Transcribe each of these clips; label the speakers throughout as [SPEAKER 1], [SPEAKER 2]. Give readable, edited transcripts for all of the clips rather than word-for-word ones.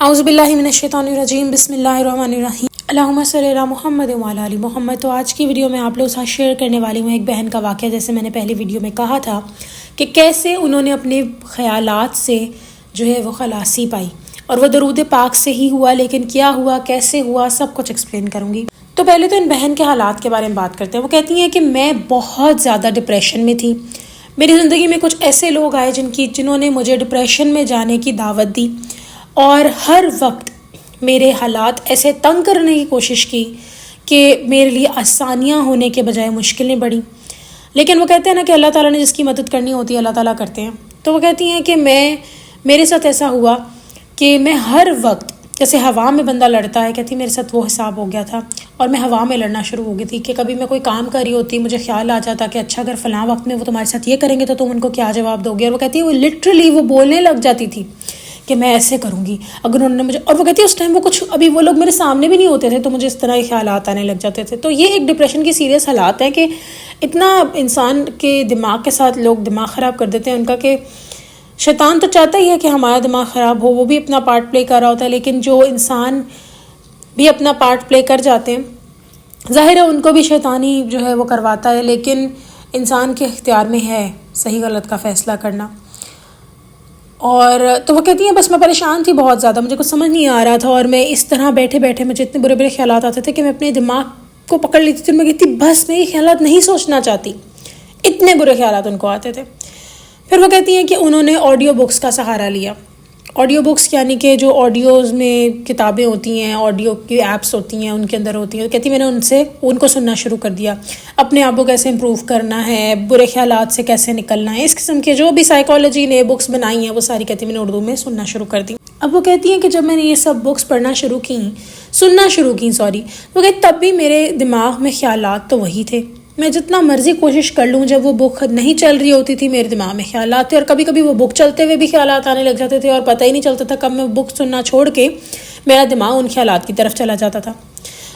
[SPEAKER 1] اعوذ باللہ من الشیطان الرجیم بسم اللہ الرحمن الرحیم اللہم صلی علی محمد وعلی آل محمد۔ تو آج کی ویڈیو میں آپ لوگ ساتھ شیئر کرنے والی ہوں ایک بہن کا واقعہ، جیسے میں نے پہلی ویڈیو میں کہا تھا کہ کیسے انہوں نے اپنے خیالات سے جو ہے وہ خلاصی پائی، اور وہ درود پاک سے ہی ہوا، لیکن کیا ہوا، کیسے ہوا، سب کچھ ایکسپلین کروں گی۔ تو پہلے تو ان بہن کے حالات کے بارے میں بات کرتے ہیں۔ وہ کہتی ہیں کہ میں بہت زیادہ ڈپریشن میں تھی، میری زندگی میں کچھ ایسے لوگ آئے جنہوں نے مجھے ڈپریشن میں جانے کی دعوت دی، اور ہر وقت میرے حالات ایسے تنگ کرنے کی کوشش کی کہ میرے لیے آسانیاں ہونے کے بجائے مشکلیں بڑھیں۔ لیکن وہ کہتے ہیں نا کہ اللہ تعالیٰ نے جس کی مدد کرنی ہوتی ہے اللہ تعالیٰ کرتے ہیں۔ تو وہ کہتی ہیں کہ میرے ساتھ ایسا ہوا کہ میں ہر وقت جیسے ہوا میں بندہ لڑتا ہے، کہتی میرے ساتھ وہ حساب ہو گیا تھا، اور میں ہوا میں لڑنا شروع ہو گئی تھی کہ کبھی میں کوئی کام کر رہی ہوتی، مجھے خیال آ جاتا کہ اچھا اگر فلاں وقت میں وہ تمہارے ساتھ یہ کریں گے تو تم ان کو کیا جواب دو گے، اور وہ کہتی ہے وہ لٹرلی وہ بولنے لگ جاتی تھی کہ میں ایسے کروں گی اگر انہوں نے مجھے، اور وہ کہتی ہے اس ٹائم ابھی وہ لوگ میرے سامنے بھی نہیں ہوتے تھے تو مجھے اس طرح کے خیالات آنے لگ جاتے تھے۔ تو یہ ایک ڈپریشن کی سیریس حالات ہے کہ اتنا انسان کے دماغ کے ساتھ لوگ دماغ خراب کر دیتے ہیں ان کا، کہ شیطان تو چاہتا ہی ہے کہ ہمارا دماغ خراب ہو، وہ بھی اپنا پارٹ پلے کر رہا ہوتا ہے، لیکن جو انسان بھی اپنا پارٹ پلے کر جاتے ہیں ظاہر ہے ان کو بھی شیطانی جو ہے وہ کرواتا ہے، لیکن انسان کے اختیار میں ہے صحیح غلط کا فیصلہ کرنا۔ اور تو وہ کہتی ہیں بس میں پریشان تھی بہت زیادہ، مجھے کچھ سمجھ نہیں آ رہا تھا، اور میں اس طرح بیٹھے بیٹھے مجھے اتنے برے برے خیالات آتے تھے کہ میں اپنے دماغ کو پکڑ لیتی تھی، میں کہتی بس میں یہ خیالات نہیں سوچنا چاہتی، اتنے برے خیالات ان کو آتے تھے۔ پھر وہ کہتی ہیں کہ انہوں نے آڈیو بکس کا سہارا لیا۔ آڈیو بکس یعنی کہ جو آڈیوز میں کتابیں ہوتی ہیں، آڈیو کی ایپس ہوتی ہیں، ان کے اندر ہوتی ہیں۔ کہتی میں نے ان کو سننا شروع کر دیا، اپنے آپ کو کیسے امپروو کرنا ہے، برے خیالات سے کیسے نکلنا ہے، اس قسم کے جو بھی سائیکالوجی نے بکس بنائی ہیں وہ ساری کہتی میں نے اردو میں سننا شروع کر دی۔ اب وہ کہتی ہیں کہ جب میں نے یہ سب بکس سننا شروع کی وہ کہتی تب بھی میرے دماغ میں خیالات تو وہی تھے، میں جتنا مرضی کوشش کر لوں، جب وہ بک نہیں چل رہی ہوتی تھی میرے دماغ میں خیالات تھے، اور کبھی کبھی وہ بک چلتے ہوئے بھی خیالات آنے لگ جاتے تھے اور پتہ ہی نہیں چلتا تھا کب میں بک سننا چھوڑ کے میرا دماغ ان خیالات کی طرف چلا جاتا تھا۔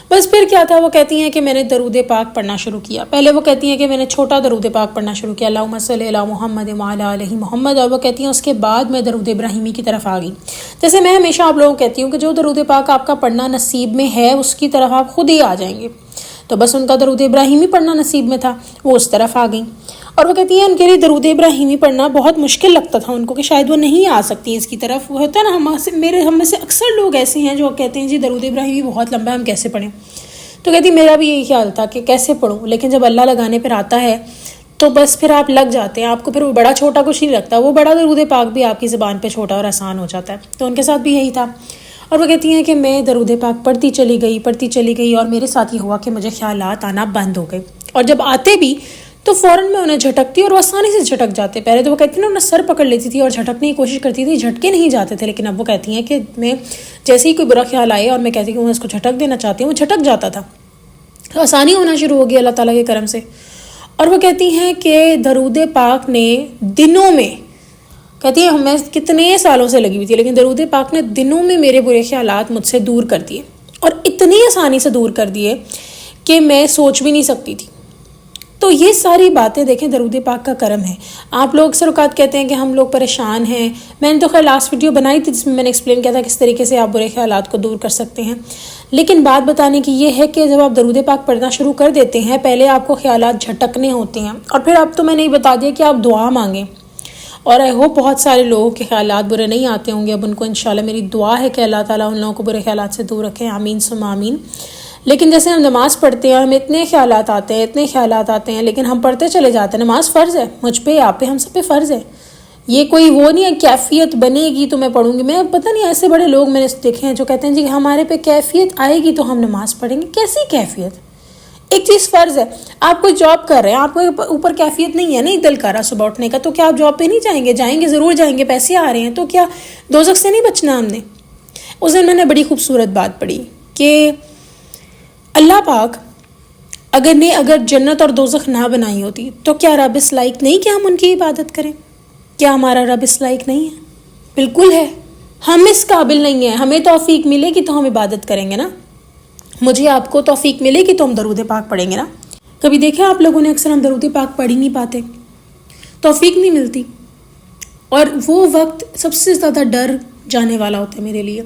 [SPEAKER 1] بس پھر کیا تھا، وہ کہتی ہیں کہ میں نے درود پاک پڑھنا شروع کیا۔ پہلے وہ کہتی ہیں کہ میں نے چھوٹا درود پاک پڑھنا شروع کیا، اللہم صلی علی محمد وعلی آل محمد، اور وہ کہتی ہیں اس کے بعد میں درود ابراہیمی کی طرف آ گئی۔ جیسے میں ہمیشہ آپ لوگوں کو کہتی ہوں کہ جو درود پاک آپ کا پڑھنا نصیب میں ہے اس کی طرف آپ خود ہی آ جائیں گے، تو بس ان کا درود ابراہیمی پڑھنا نصیب میں تھا، وہ اس طرف آ گئیں۔ اور وہ کہتی ہیں ان کے لیے درود ابراہیمی پڑھنا بہت مشکل لگتا تھا ان کو، کہ شاید وہ نہیں آ سکتی اس کی طرف۔ وہ ہوتا ہے نا ہم میں سے اکثر لوگ ایسے ہیں جو کہتے ہیں جی درود ابراہیمی بہت لمبا ہے، ہم کیسے پڑھیں؟ تو کہتی میرا بھی یہی خیال تھا کہ کیسے پڑھوں، لیکن جب اللہ لگانے پر آتا ہے تو بس پھر آپ لگ جاتے ہیں، آپ کو پھر وہ بڑا چھوٹا کچھ نہیں لگتا، وہ بڑا درود پاک بھی آپ کی زبان پہ چھوٹا اور آسان ہو جاتا ہے۔ تو ان کے ساتھ بھی یہی تھا۔ اور وہ کہتی ہیں کہ میں درود پاک پڑھتی چلی گئی، اور میرے ساتھ یہ ہوا کہ مجھے خیالات آنا بند ہو گئے، اور جب آتے بھی تو فوراً میں انہیں جھٹکتی اور وہ آسانی سے جھٹک جاتے۔ پہلے تو وہ کہتی ہیں انہیں سر پکڑ لیتی تھی اور جھٹکنے کی کوشش کرتی تھی، جھٹکے نہیں جاتے تھے، لیکن اب وہ کہتی ہیں کہ میں جیسے ہی کوئی برا خیال آئے اور میں کہتی کہ میں اس کو جھٹک دینا چاہتی ہوں، وہ جھٹک جاتا تھا، آسانی ہونا شروع ہو گئی اللہ تعالیٰ کے کرم سے۔ اور وہ کہتی ہیں کہ درود پاک نے دنوں میں، کہتی ہے میں کتنے سالوں سے لگی ہوئی تھی، لیکن درود پاک نے دنوں میں میرے برے خیالات مجھ سے دور کر دیے، اور اتنی آسانی سے دور کر دیے کہ میں سوچ بھی نہیں سکتی تھی۔ تو یہ ساری باتیں دیکھیں درود پاک کا کرم ہے۔ آپ لوگ اکثر اوقات کہتے ہیں کہ ہم لوگ پریشان ہیں، میں نے تو خیر لاسٹ ویڈیو بنائی تھی جس میں نے ایکسپلین کیا تھا کس طریقے سے آپ برے خیالات کو دور کر سکتے ہیں، لیکن بات بتانے کی یہ ہے کہ جب آپ درود پاک پڑھنا شروع کر دیتے ہیں، پہلے آپ کو خیالات جھٹکنے ہوتے ہیں، اور پھر اب تو میں نے یہ بتا دیا کہ آپ دعا مانگیں، اور آئی ہوپ بہت سارے لوگوں کے خیالات برے نہیں آتے ہوں گے، اب ان کو انشاءاللہ میری دعا ہے کہ اللہ تعالیٰ ان لوگوں کو برے خیالات سے دور رکھے، آمین ثم آمین۔ لیکن جیسے ہم نماز پڑھتے ہیں ہمیں اتنے خیالات آتے ہیں لیکن ہم پڑھتے چلے جاتے ہیں۔ نماز فرض ہے، مجھ پہ، آپ پہ، ہم سب پہ فرض ہے، یہ کوئی وہ نہیں ہے کیفیت بنے گی تو میں پڑھوں گی۔ میں پتہ نہیں ایسے بڑے لوگ میں نے دیکھے ہیں جو کہتے ہیں جی ہمارے پہ کیفیت آئے گی تو ہم نماز پڑھیں گے۔ کیسی کیفیت؟ ایک چیز فرض ہے، آپ کوئی جاب کر رہے ہیں، آپ کو اوپر کیفیت نہیں ہے، نہیں دل کر رہا صبح اٹھنے کا، تو کیا آپ جاب پہ نہیں جائیں گے؟ جائیں گے، ضرور جائیں گے، پیسے آ رہے ہیں، تو کیا دوزخ سے نہیں بچنا ہم نے؟ اس دن میں نے بڑی خوبصورت بات پڑھی کہ اللہ پاک اگر جنت اور دوزخ نہ بنائی ہوتی تو کیا رب اس لائق نہیں کہ ہم ان کی عبادت کریں؟ کیا ہمارا رب اس لائق نہیں ہے؟ بالکل ہے، ہم اس قابل نہیں ہیں، ہمیں توفیق ملے گی تو ہم عبادت کریں گے نا، مجھے آپ کو توفیق ملے گی تو ہم درود پاک پڑھیں گے نا۔ کبھی دیکھیں آپ لوگوں نے اکثر ہم درود پاک پڑھ ہی نہیں پاتے، توفیق نہیں ملتی، اور وہ وقت سب سے زیادہ ڈر جانے والا ہوتا ہے میرے لیے۔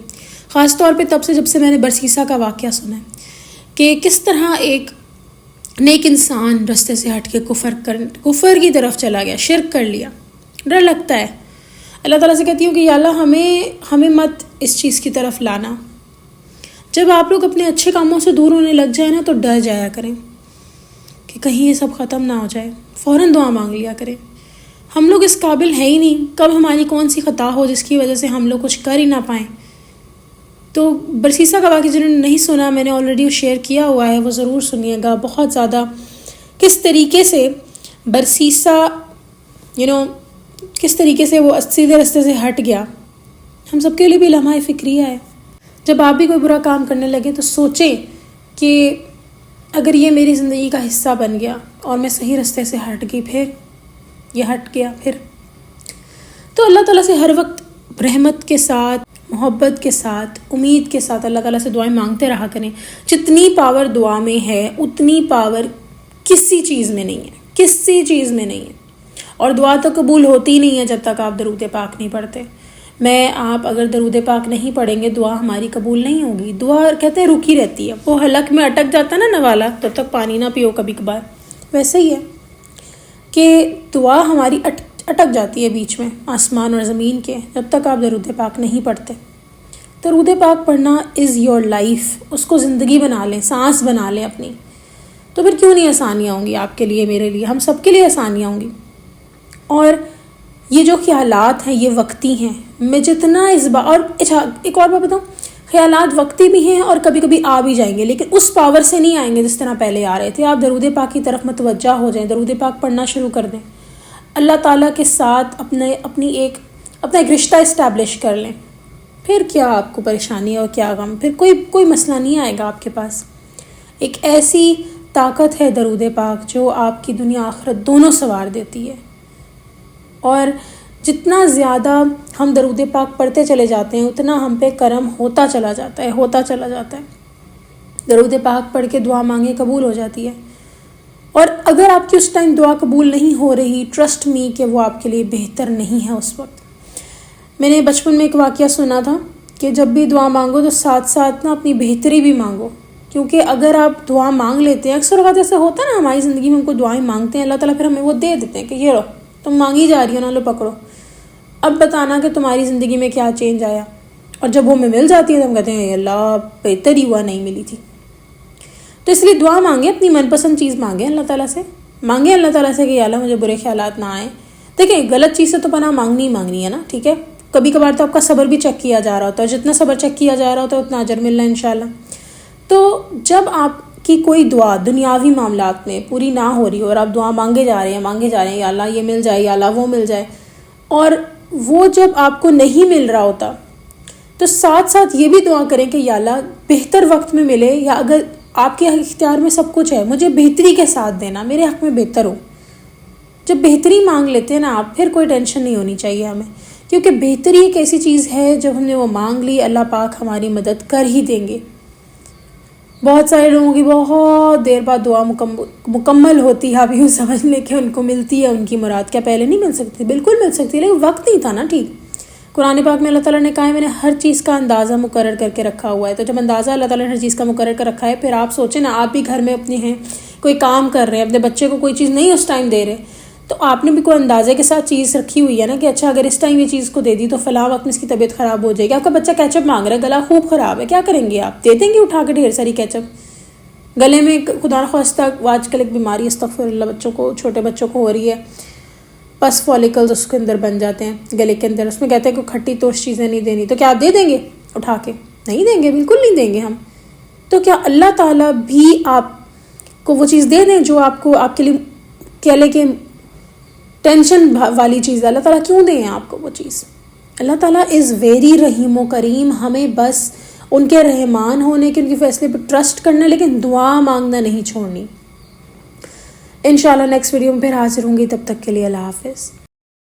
[SPEAKER 1] خاص طور پہ تب سے جب سے میں نے برسیسا کا واقعہ سنا ہے کہ کس طرح ایک نیک انسان رستے سے ہٹ کے کفر کی طرف چلا گیا، شرک کر لیا. ڈر لگتا ہے. اللہ تعالیٰ سے کہتی ہوں کہ یا اللہ ہمیں مت اس چیز کی طرف لانا. جب آپ لوگ اپنے اچھے کاموں سے دور ہونے لگ جائیں نا تو ڈر جایا کریں کہ کہیں یہ سب ختم نہ ہو جائے. فوراً دعا مانگ لیا کریں. ہم لوگ اس قابل ہیں ہی نہیں، کب ہماری کون سی خطا ہو جس کی وجہ سے ہم لوگ کچھ کر ہی نہ پائیں. تو برسیسا کا واقعہ جنہوں نے نہیں سنا، میں نے آلریڈی شیئر کیا ہوا ہے، وہ ضرور سنیے گا. بہت زیادہ کس طریقے سے برسیسا کس طریقے سے وہ سیدھے رستے سے ہٹ گیا. ہم سب کے لیے بھی لمحہ فکریہ ہے. جب آپ بھی کوئی برا کام کرنے لگے تو سوچیں کہ اگر یہ میری زندگی کا حصہ بن گیا اور میں صحیح رستے سے ہٹ گئی، پھر یہ ہٹ گیا پھر. تو اللہ تعالیٰ سے ہر وقت رحمت کے ساتھ، محبت کے ساتھ، امید کے ساتھ اللہ تعالیٰ سے دعائیں مانگتے رہا کریں. جتنی پاور دعا میں ہے اتنی پاور کسی چیز میں نہیں ہے، کسی چیز میں نہیں ہے. اور دعا تو قبول ہوتی نہیں ہے جب تک آپ درود پاک نہیں پڑھتے. آپ اگر درود پاک نہیں پڑھیں گے دعا ہماری قبول نہیں ہوگی. دعا کہتے ہیں رکی رہتی ہے. وہ حلق میں اٹک جاتا ہے نا نوالا، تب تک پانی نہ پیو کبھی کبھار. ویسے ہی ہے کہ دعا ہماری اٹک جاتی ہے بیچ میں آسمان اور زمین کے، جب تک آپ درود پاک نہیں پڑھتے. درود پاک پڑھنا از یور لائف. اس کو زندگی بنا لیں، سانس بنا لیں اپنی. تو پھر کیوں نہیں آسانیاں ہوں گی آپ کے لیے، میرے لیے، ہم سب کے لیے آسانیاں ہوں گی. اور یہ جو خیالات ہیں یہ وقتی ہیں. میں جتنا اور ایک اور بات بتاؤں، خیالات وقتی بھی ہیں اور کبھی کبھی آ بھی جائیں گے، لیکن اس پاور سے نہیں آئیں گے جس طرح پہلے آ رہے تھے. آپ درود پاک کی طرف متوجہ ہو جائیں، درود پاک پڑھنا شروع کر دیں، اللہ تعالیٰ کے ساتھ اپنا ایک رشتہ اسٹیبلش کر لیں. پھر کیا آپ کو پریشانی اور کیا غم، پھر کوئی مسئلہ نہیں آئے گا آپ کے پاس. ایک ایسی طاقت ہے درود پاک جو آپ کی دنیا آخرت دونوں سنوار دیتی ہے. اور جتنا زیادہ ہم درود پاک پڑھتے چلے جاتے ہیں اتنا ہم پہ کرم ہوتا چلا جاتا ہے. درود پاک پڑھ کے دعا مانگے قبول ہو جاتی ہے. اور اگر آپ کی اس ٹائم دعا قبول نہیں ہو رہی، ٹرسٹ می کہ وہ آپ کے لیے بہتر نہیں ہے اس وقت. میں نے بچپن میں ایک واقعہ سنا تھا کہ جب بھی دعا مانگو تو ساتھ ساتھ اپنی بہتری بھی مانگو. کیونکہ اگر آپ دعا مانگ لیتے ہیں، اکثر اوقات ایسا ہوتا ہے نا ہماری زندگی میں، ہم کو دعائیں مانگتے ہیں، اللہ تعالیٰ پھر ہمیں وہ دے دیتے ہیں کہ یہ رہو، تم مانگی جا رہی ہو نا، لو پکڑو، اب بتانا کہ تمہاری زندگی میں کیا چینج آیا. اور جب وہ ہمیں مل جاتی ہے تو ہم کہتے ہیں اللہ بہتر ہی ہوا نہیں ملی تھی. تو اس لیے دعا مانگیں، اپنی من پسند چیز مانگیں اللہ تعالیٰ سے. مانگیں اللہ تعالیٰ سے کہ یا اللہ مجھے برے خیالات نہ آئیں. دیکھیں غلط چیز سے تو پناہ مانگنی ہے نا، ٹھیک ہے. کبھی کبھار تو آپ کا صبر بھی چیک کیا جا رہا ہوتا ہے، جتنا صبر چیک کیا جا رہا ہوتا ہے اتنا اجر ملنا ہے انشاءاللہ. تو جب آپ کی کوئی دعا دنیاوی معاملات میں پوری نہ ہو رہی ہو اور آپ دعا مانگے جا رہے ہیں یا اللہ یہ مل جائے، یا اللہ وہ مل جائے، اور وہ جب آپ کو نہیں مل رہا ہوتا تو ساتھ ساتھ یہ بھی دعا کریں کہ یا اللہ بہتر وقت میں ملے، یا اگر آپ کے اختیار میں سب کچھ ہے مجھے بہتری کے ساتھ دینا، میرے حق میں بہتر ہو. جب بہتری مانگ لیتے ہیں نا آپ، پھر کوئی ٹینشن نہیں ہونی چاہیے ہمیں، کیونکہ بہتری ایک ایسی چیز ہے جب ہم نے وہ مانگ لی اللہ پاک ہماری مدد کر ہی دیں گے. بہت سارے لوگوں کی بہت دیر بعد دعا مکمل ہوتی ہے. آپ یوں سمجھ لیں کہ ان کو ملتی ہے ان کی مراد. کیا پہلے نہیں مل سکتی؟ بالکل مل سکتی، لیکن وقت نہیں تھا نا. ٹھیک، قرآن پاک میں اللہ تعالیٰ نے کہا ہے میں نے ہر چیز کا اندازہ مقرر کر کے رکھا ہوا ہے. تو جب اندازہ اللہ تعالیٰ نے ہر چیز کا مقرر کر رکھا ہے، پھر آپ سوچیں نا، آپ بھی گھر میں اپنے ہیں، کوئی کام کر رہے ہیں، اپنے بچے کو کوئی چیز نہیں اس ٹائم دے رہے، تو آپ نے بھی کوئی اندازے کے ساتھ چیز رکھی ہوئی ہے نا کہ اچھا اگر اس ٹائم یہ چیز کو دے دی تو فلاں وقت میں اس کی طبیعت خراب ہو جائے گی. آپ کا بچہ کیچپ مانگ رہا ہے، گلا خوب خراب ہے، کیا کریں گے آپ؟ دے دیں گے اٹھا کے ڈھیر ساری کیچپ گلے میں؟ خدا نخواستہ آج کل ایک بیماری استغفر اللہ چھوٹے بچوں کو ہو رہی ہے، پس فالیکلز اس کے اندر بن جاتے ہیں گلے کے اندر. اس میں کہتے ہیں کہ کھٹی توش چیزیں نہیں دینی. تو کیا آپ دے دیں گے اٹھا کے؟ نہیں دیں گے، بالکل نہیں دیں گے ہم. تو کیا اللہ تعالیٰ بھی آپ کو وہ چیز دے دیں جو آپ کے لیے کہہ لے کہ ٹینشن والی چیز ہے؟ اللہ تعالیٰ کیوں دیں آپ کو وہ چیز؟ اللہ تعالیٰ از ویری رحیم و کریم. ہمیں بس ان کے رحمان ہونے کے، ان کے فیصلے پر ٹرسٹ کرنا، لیکن دعا مانگنا نہیں چھوڑنی. انشاءاللہ نیکسٹ ویڈیو میں پھر حاضر ہوں گی، تب تک کے لیے اللہ حافظ.